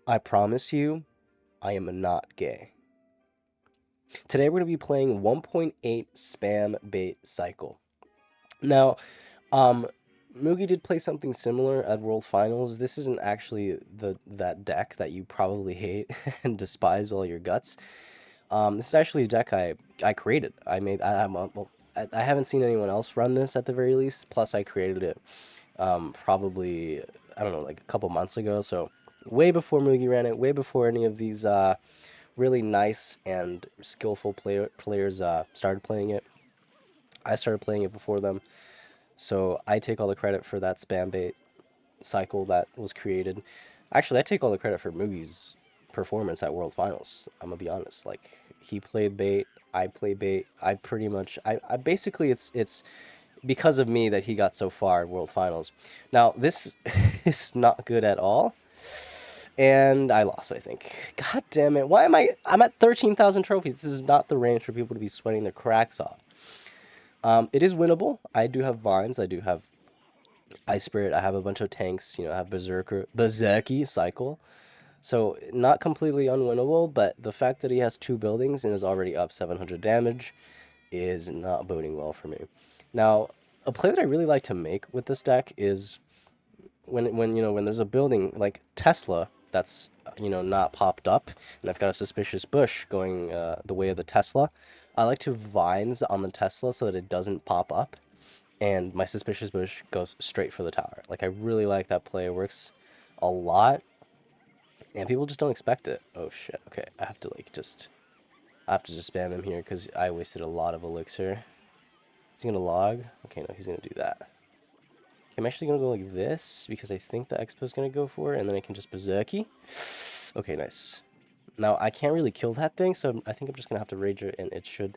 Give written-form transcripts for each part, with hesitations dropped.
I promise you, I am not gay. Today we're going to be playing 1.8 Spam Bait Cycle. Now, um, Mugi did play something similar at World Finals. This isn't actually that deck that you probably hate and despise all your guts. This is actually a deck I created. I made. Well, I haven't seen anyone else run this at the very least. Plus, I created it probably I don't know, like a couple months ago. So way before Mugi ran it, way before any of these really nice and skillful players started playing it. I started playing it before them, so I take all the credit for that spam bait cycle that was created. Actually, I take all the credit for Mugi's performance at World Finals. I'm gonna be honest. Like he played bait, I play bait. I pretty much, I basically it's because of me that he got so far at World Finals. Now this is not good at all. And I lost, I think. God damn it. Why am I'm at 13,000 trophies. This is not the range for people to be sweating their cracks off. It is winnable. I do have vines. I do have Ice Spirit. I have a bunch of tanks. You know, I have Berserky Cycle. So, not completely unwinnable, but the fact that he has two buildings and is already up 700 damage is not boding well for me. Now, a play that I really like to make with this deck is when there's a building like Tesla that's not popped up, and I've got a suspicious bush going the way of the Tesla. I like to vines on the Tesla so that it doesn't pop up, and my suspicious bush goes straight for the tower. Like I really like that play. It works a lot, and people just don't expect it. Oh shit. Okay, I have to just spam him here because I wasted a lot of elixir. Is he gonna log? Okay, no, he's gonna do that. I'm actually going to go like this, because I think the Expo is going to go for it, and then I can just Berserky. Okay, nice. Now, I can't really kill that thing, so I think I'm just going to have to Rage it, and it should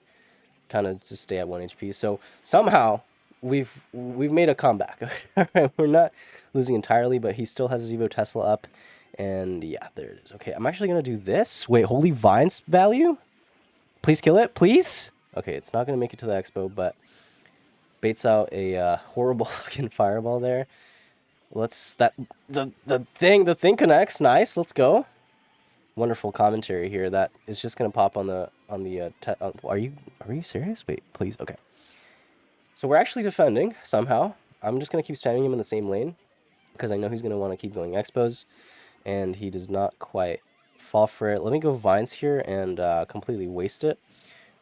kind of just stay at 1 HP. So, somehow, we've made a comeback. Alright, we're not losing entirely, but he still has Zevo Tesla up, and yeah, there it is. Okay, I'm actually going to do this. Wait, Holy Vines value? Please kill it, please? Okay, it's not going to make it to the Expo, but baits out a horrible fucking fireball there. Let's that the thing connects. Nice. Let's go. Wonderful commentary here. That is just gonna pop on the. Are you serious? Wait, please. Okay. So we're actually defending somehow. I'm just gonna keep spamming him in the same lane because I know he's gonna want to keep going expos, and he does not quite fall for it. Let me go vines here and completely waste it.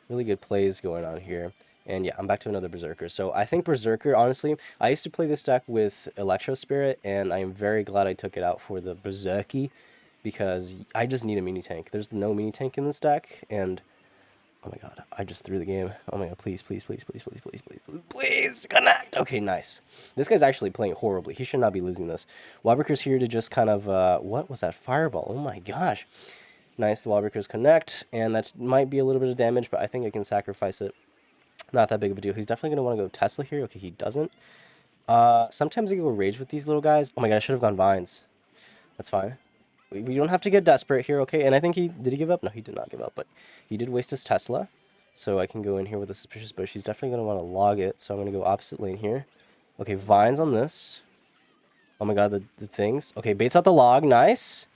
Really good plays going on here. And yeah, I'm back to another Berserker. So I think Berserker, honestly, I used to play this deck with Electro Spirit, and I am very glad I took it out for the Berserky, because I just need a mini tank. There's no mini tank in this deck, and oh my god, I just threw the game. Oh my god, please, please, please, please, please, please, please, please, please, connect! Okay, nice. This guy's actually playing horribly. He should not be losing this. Wildbreaker's here to just kind of, what was that fireball? Oh my gosh. Nice, the Wildbreakers connect, and that might be a little bit of damage, but I think I can sacrifice it. Not that big of a deal. He's definitely going to want to go Tesla here. Okay, he doesn't. Sometimes I go Rage with these little guys. Oh my god, I should have gone Vines. That's fine. We don't have to get desperate here, okay? And I think did he give up? No, he did not give up, but he did waste his Tesla. So I can go in here with a Suspicious Bush. He's definitely going to want to log it, so I'm going to go opposite lane here. Okay, Vines on this. Oh my god, the things. Okay, baits out the log. Nice.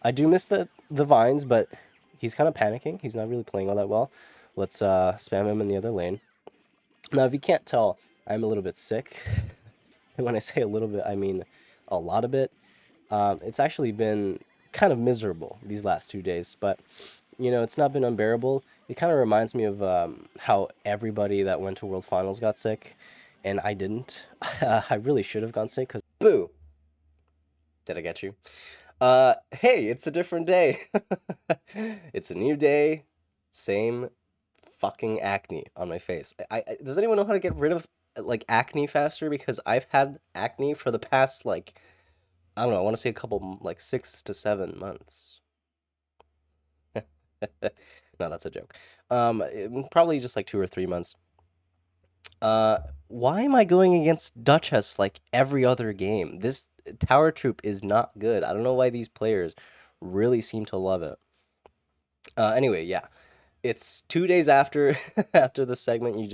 I do miss the Vines, but he's kind of panicking. He's not really playing all that well. Let's spam him in the other lane. Now, if you can't tell, I'm a little bit sick. And when I say a little bit, I mean a lot of it. It's actually been kind of miserable these last 2 days, but, it's not been unbearable. It kind of reminds me of how everybody that went to World Finals got sick, and I didn't. I really should have gone sick, because, boo! Did I get you? Hey, it's a different day. It's a new day, same fucking acne on my face. Does anyone know how to get rid of like acne faster? Because I've had acne for the past like I don't know. I want to say a couple like 6 to 7 months. No, that's a joke. Probably just like 2 or 3 months. Why am I going against Duchess like every other game? This tower troop is not good. I don't know why these players really seem to love it. Anyway, yeah. It's 2 days after after the segment you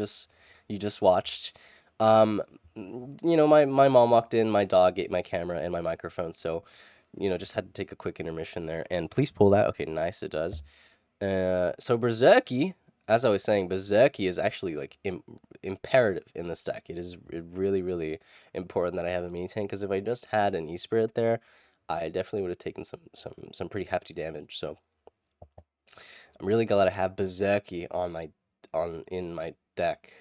just watched. Um, my mom walked in, my dog ate my camera and my microphone, so just had to take a quick intermission there. And please pull that. Okay, nice, it does. So Berserky, as I was saying, Berserky is actually like imperative in this deck. It is really, really important that I have a mini tank, because if I just had an E-Spirit there, I definitely would have taken some pretty hefty damage. So I'm really glad I have Berserky in my deck.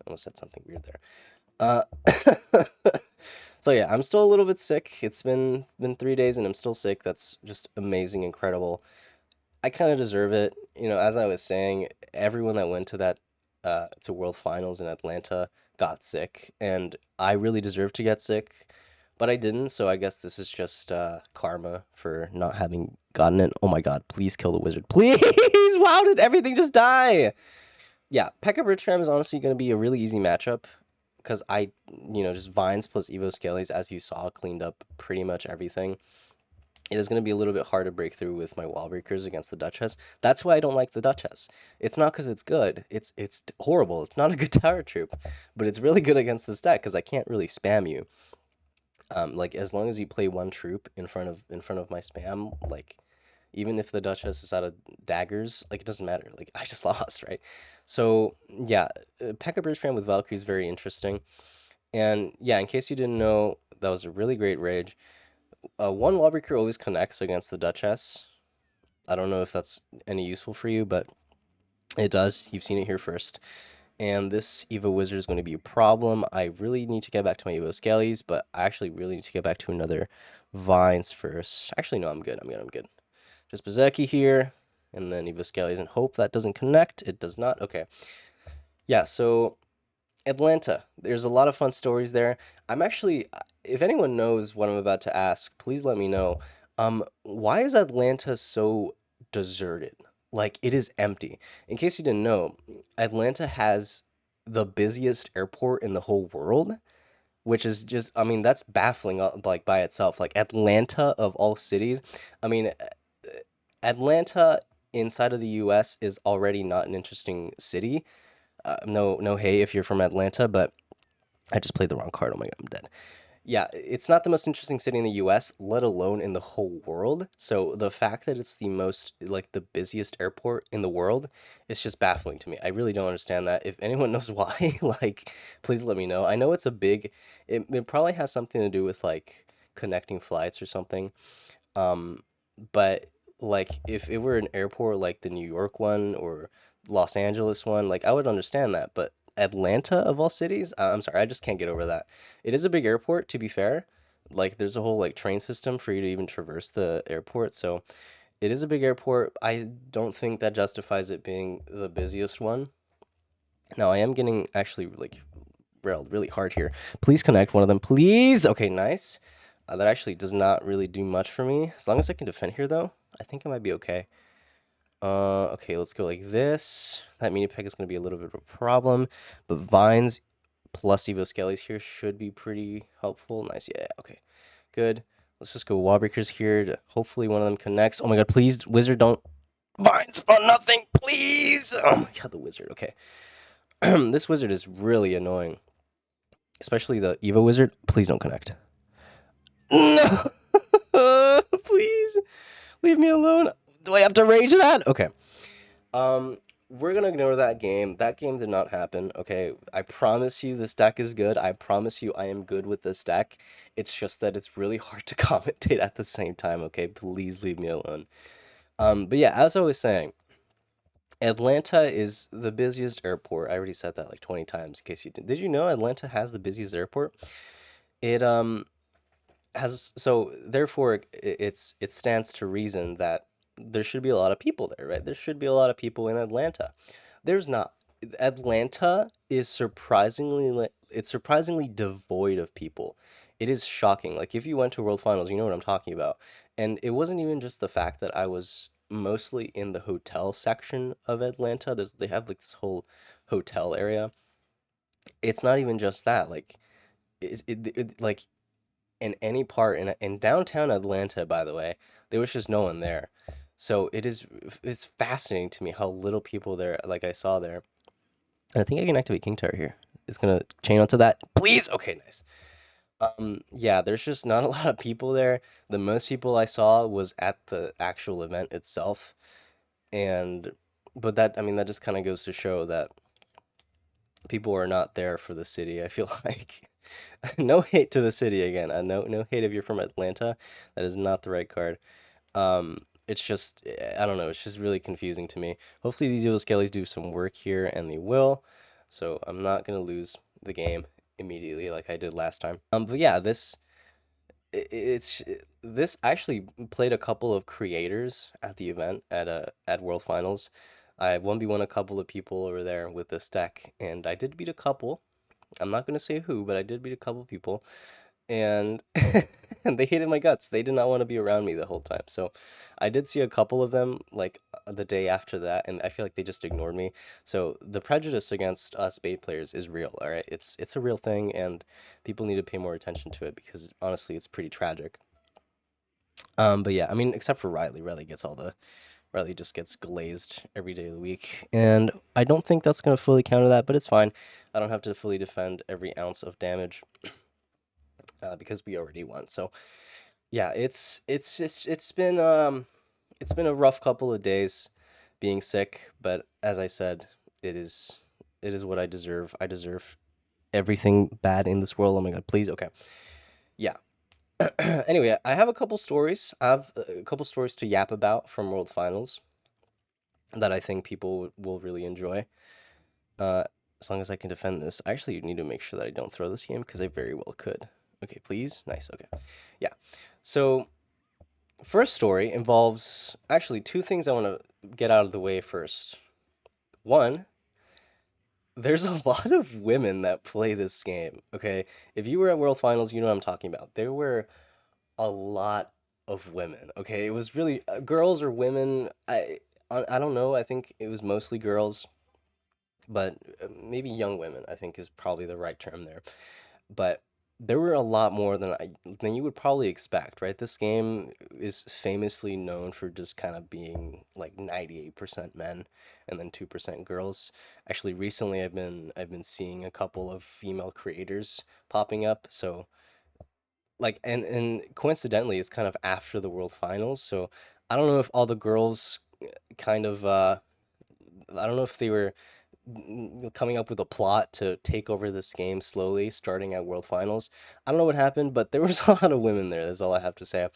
I almost said something weird there. So yeah, I'm still a little bit sick. It's been 3 days and I'm still sick. That's just amazing, incredible. I kind of deserve it. As I was saying, everyone that went to that to World Finals in Atlanta got sick, and I really deserved to get sick, but I didn't. So I guess this is just karma for not having gotten it. Oh my God! Please kill the wizard, please! Wow, did everything just die? Yeah, Pekka Bridgestram is honestly going to be a really easy matchup because just Vines plus Evo Skellies, as you saw, cleaned up pretty much everything. It is going to be a little bit hard to break through with my wall breakers against the Duchess. That's why I don't like the Duchess. It's not because it's good. It's horrible. It's not a good tower troop, but it's really good against this deck because I can't really spam you. Like as long as you play one troop in front of my spam, like even if the Duchess is out of daggers, like it doesn't matter. Like I just lost, right? So yeah, Pekka Bridgestram with Valkyrie is very interesting. And yeah, in case you didn't know, that was a really great rage. One Wallbreaker always connects against the Duchess. I don't know if that's any useful for you, but it does. You've seen it here first. And this Evo Wizard is going to be a problem. I really need to get back to my Evo Skellies, but I actually really need to get back to another Vines first. Actually, no, I'm good. I'm good. Just Berserky here, and then Evo Skellies, and hope that doesn't connect. It does not. Okay. Yeah, so Atlanta. There's a lot of fun stories there. I'm actually, if anyone knows what I'm about to ask, please let me know. Why is Atlanta so deserted? Like it is empty. In case you didn't know, Atlanta has the busiest airport in the whole world, which is just, I mean, that's baffling, like by itself. Like Atlanta of all cities. I mean, Atlanta inside of the U.S. is already not an interesting city. No, no, hey, if you're from Atlanta, but I just played the wrong card. Oh my God, I'm dead. Yeah, it's not the most interesting city in the US, let alone in the whole world. So the fact that it's the most, like, the busiest airport in the world, it's just baffling to me. I really don't understand that. If anyone knows why, like, please let me know. I know it's a big, it probably has something to do with, like, connecting flights or something. Um, but like if it were an airport like the New York one or Los Angeles one, like I would understand that. But Atlanta of all cities, I'm sorry, I just can't get over that. It is a big airport, to be fair. Like there's a whole like train system for you to even traverse the airport, so it is a big airport. I don't think that justifies it being the busiest one. Now I am getting actually like railed really hard here. Please connect one of them, please. Okay, nice. That actually does not really do much for me. As long as I can defend here, though, I think I might be okay. Okay, let's go like this. That mini peg is going to be a little bit of a problem, but Vines plus Evo Skellies here should be pretty helpful. Nice, yeah, okay, good. Let's just go Wallbreakers here. Hopefully one of them connects. Oh my God, please, Wizard, don't Vines for nothing, please. Oh my God, the Wizard. Okay, this Wizard is really annoying, especially the Evo Wizard. Please don't connect. No, please leave me alone. Do I have to rage that? Okay. We're gonna ignore that game. That game did not happen. Okay. I promise you, this deck is good. I promise you, I am good with this deck. It's just that it's really hard to commentate at the same time. Okay. Please leave me alone. But yeah, as I was saying, Atlanta is the busiest airport. I already said that like 20 times. In case you didn't, did you know Atlanta has the busiest airport? It has so therefore it stands to reason that there should be a lot of people there, right? There should be a lot of people in Atlanta. There's not. Atlanta is it's surprisingly devoid of people. It is shocking. Like if you went to World Finals, you know what I'm talking about. And it wasn't even just the fact that I was mostly in the hotel section of Atlanta. They have like this whole hotel area. It's not even just that. Like like in any part in downtown Atlanta, by the way, there was just no one there. So it's fascinating to me how little people there, like I saw there. And I think I can activate King Tower here. It's gonna chain onto that. Please! Okay, nice. Yeah, there's just not a lot of people there. The most people I saw was at the actual event itself. And but that, I mean, that just kind of goes to show that people are not there for the city. I feel like no hate to the city again. No hate if you're from Atlanta. That is not the right card. It's just I don't know. It's just really confusing to me. Hopefully these Yellow Skellies do some work here, and they will. So I'm not gonna lose the game immediately like I did last time. But yeah, it's this I actually played a couple of creators at the event at World Finals. I 1v1 a couple of people over there with this deck, and I did beat a couple. I'm not gonna say who, but I did beat a couple people, and and they hated my guts. They did not want to be around me the whole time. So I did see a couple of them like the day after that, and I feel like they just ignored me. So the prejudice against us bait players is real, all right? It's a real thing, and people need to pay more attention to it because honestly, it's pretty tragic. But yeah, I mean, except for Riley. Riley just gets glazed every day of the week, and I don't think that's gonna fully counter that, but it's fine. I don't have to fully defend every ounce of damage because we already won. So yeah, it's been a rough couple of days being sick, but as I said, it is what I deserve. I deserve everything bad in this world. Oh my god, please. Okay. Yeah. Anyway, I have a couple stories. I have a couple stories to yap about from World Finals that I think people will really enjoy. Uh, as long as I can defend this. I actually need to make sure that I don't throw this game because I very well could. Okay, please. Nice. Okay. Yeah. So first story involves actually two things I want to get out of the way first. One, there's a lot of women that play this game, okay? If you were at World Finals, you know what I'm talking about. There were a lot of women, okay? It was really girls or women. I don't know. I think it was mostly girls, but maybe young women, I think is probably the right term there. But there were a lot more than you would probably expect, right? This game is famously known for just kind of being like 98% men and then 2% girls. Actually, recently I've been seeing a couple of female creators popping up. So like and coincidentally it's kind of after the World Finals. So I don't know if all the girls kind of I don't know if they were coming up with a plot to take over this game slowly, starting at World Finals. I don't know what happened, but there was a lot of women there. That's all I have to say.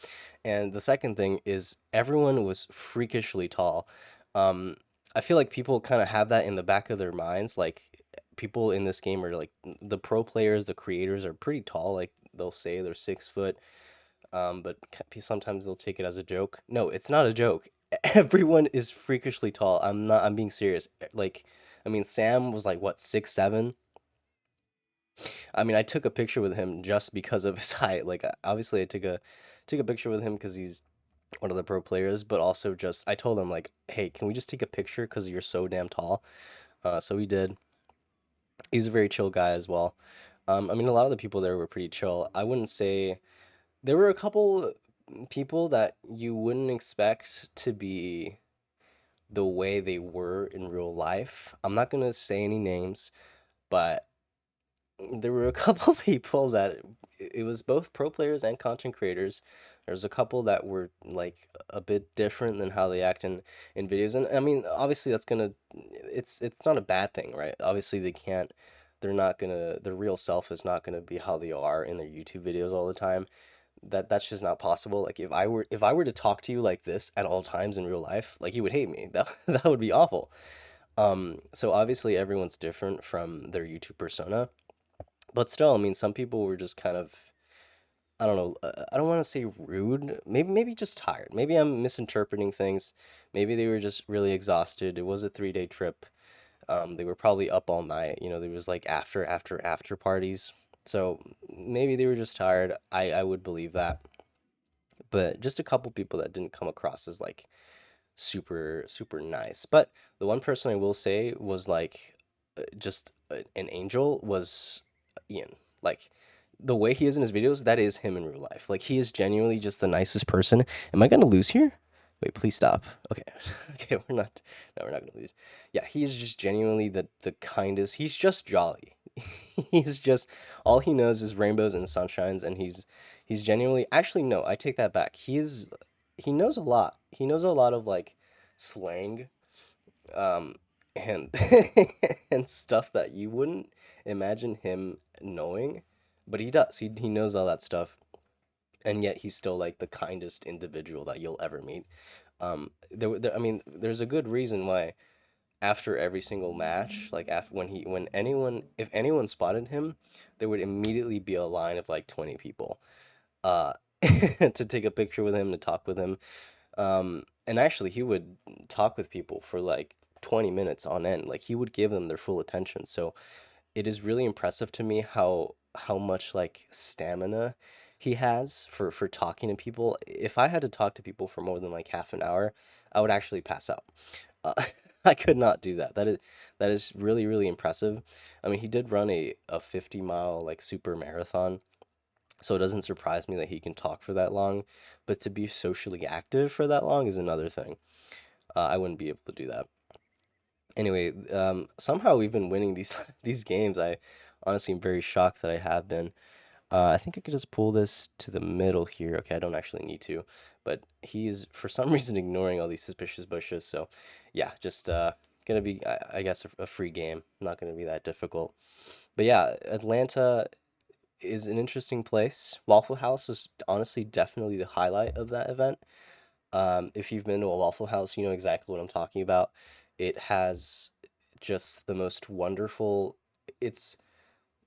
And the second thing is everyone was freakishly tall. Um, I feel like people kind of have that in the back of their minds. Like people in this game are like the pro players, the creators are pretty tall. Like they'll say they're 6 foot, but sometimes they'll take it as a joke. No, it's not a joke. Everyone is freakishly tall. I'm not. I'm being serious. Like, I mean, Sam was like what 6'7". I mean, I took a picture with him just because of his height. Like, obviously, took a picture with him because he's one of the pro players, but also just I told him like, hey, can we just take a picture because you're so damn tall? So we did. He's a very chill guy as well. I mean, a lot of the people there were pretty chill. I wouldn't say there were a couple people that you wouldn't expect to be the way they were in real life. I'm not gonna say any names, but there were a couple people that it was both pro players and content creators. There's a couple that were like a bit different than how they act in videos, and I mean, obviously that's gonna it's not a bad thing, right? Obviously they can't. They're not gonna. Their real self is not gonna be how they are in their YouTube videos all the time. That's just not possible. Like if I were to talk to you like this at all times in real life, like you would hate me. That would be awful. So obviously everyone's different from their YouTube persona, but still, I mean, some people were just kind of I don't know. I don't want to say rude. Maybe just tired. Maybe I'm misinterpreting things. Maybe they were just really exhausted. It was a 3 day trip. They were probably up all night. You know, there was like after parties. So maybe they were just tired. I would believe that. But just a couple people that didn't come across as like super nice. But the one person I will say was like just an angel was Ian. Like the way he is in his videos, that is him in real life. Like he is genuinely just the nicest person. Am I gonna lose here? Wait, please stop. Okay. Okay, we're not no, we're not gonna lose. Yeah, he's just genuinely the kindest. He's just jolly. He's just all he knows is rainbows and sunshines, and he's genuinely actually no, I take that back. He knows a lot. He knows a lot of like slang, um, and and stuff that you wouldn't imagine him knowing, but he does. He knows all that stuff, and yet he's still like the kindest individual that you'll ever meet. I mean, there's a good reason why after every single match, like after when anyone if anyone spotted him, there would immediately be a line of like 20 people, uh, to take a picture with him, to talk with him. And actually, he would talk with people for like 20 minutes on end. Like he would give them their full attention. So it is really impressive to me how much like stamina he has for talking to people. If I had to talk to people for more than like half an hour, I would actually pass out. Uh, I could not do that. That is really really impressive. I mean, he did run a 50-mile like super marathon, so it doesn't surprise me that he can talk for that long. But to be socially active for that long is another thing. I wouldn't be able to do that. Anyway, somehow we've been winning these these games. I honestly am very shocked that I have been. I think I could just pull this to the middle here. Okay, I don't actually need to, but he's for some reason ignoring all these suspicious bushes. So, yeah, just gonna be, I guess, a free game. Not gonna be that difficult. But yeah, Atlanta is an interesting place. Waffle House is honestly definitely the highlight of that event. If you've been to a Waffle House, you know exactly what I'm talking about. It has just the most wonderful, it's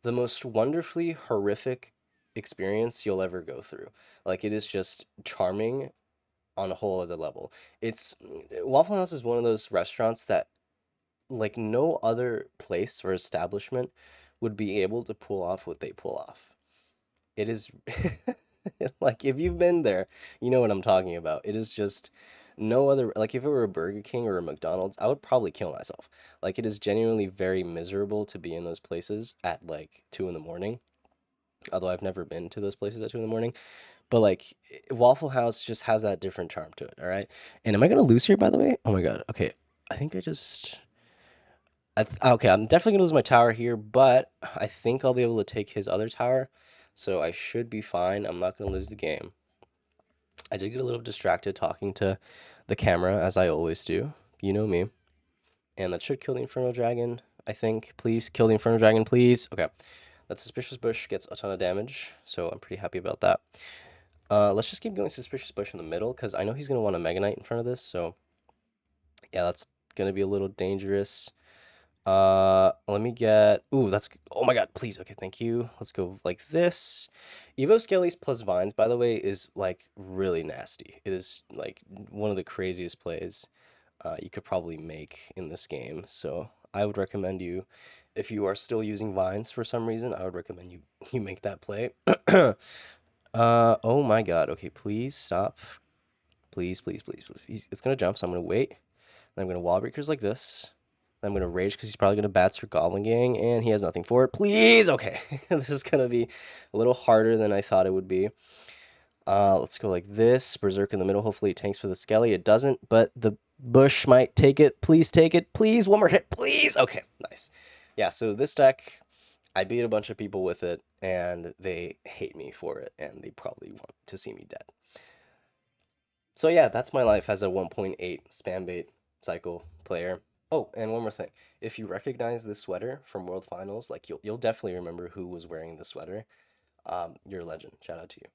the most wonderfully horrific experience you'll ever go through. Like, it is just charming on a whole other level. It's Waffle House is one of those restaurants that, like, no other place or establishment would be able to pull off what they pull off. It is like if you've been there, you know what I'm talking about. It is just no other like if it were a Burger King or a McDonald's, I would probably kill myself. Like it is genuinely very miserable to be in those places at like 2 in the morning. Although I've never been to those places at 2 in the morning. But like Waffle House just has that different charm to it, all right? And am I gonna lose here by the way? Oh my God. Okay. I think I just okay, I'm definitely gonna lose my tower here, but I think I'll be able to take his other tower, so I should be fine. I'm not gonna lose the game. I did get a little distracted talking to the camera, as I always do. You know me. And that should kill the Inferno Dragon, I think. Please kill the Inferno Dragon, please. Okay. That Suspicious Bush gets a ton of damage, so I'm pretty happy about that. Let's just keep going Suspicious Bush in the middle, because I know he's gonna want a Mega Knight in front of this, so yeah, that's gonna be a little dangerous. Let me get. Ooh, that's. Oh my God, please. Okay, thank you. Let's go like this. Evo Skellies plus Vines, by the way, is like really nasty. It is like one of the craziest plays you could probably make in this game. So I would recommend you, if you are still using Vines for some reason, I would recommend you you make that play. Oh my God. Okay, please stop. Please, please, please, please. It's gonna jump, so I'm gonna wait. Then I'm gonna wall breakers like this. I'm gonna rage because he's probably gonna bats for Goblin Gang, and he has nothing for it. Please, okay. This is gonna be a little harder than I thought it would be. Let's go like this. Berserk in the middle. Hopefully it tanks for the Skelly. It doesn't, but the Bush might take it. Please take it. Please, one more hit. Please. Okay, nice. Yeah. So this deck, I beat a bunch of people with it, and they hate me for it, and they probably want to see me dead. So yeah, that's my life as a 1.8 spam bait cycle player. Oh, and one more thing. If you recognize this sweater from World Finals, like you'll definitely remember who was wearing the sweater. You're a legend. Shout out to you.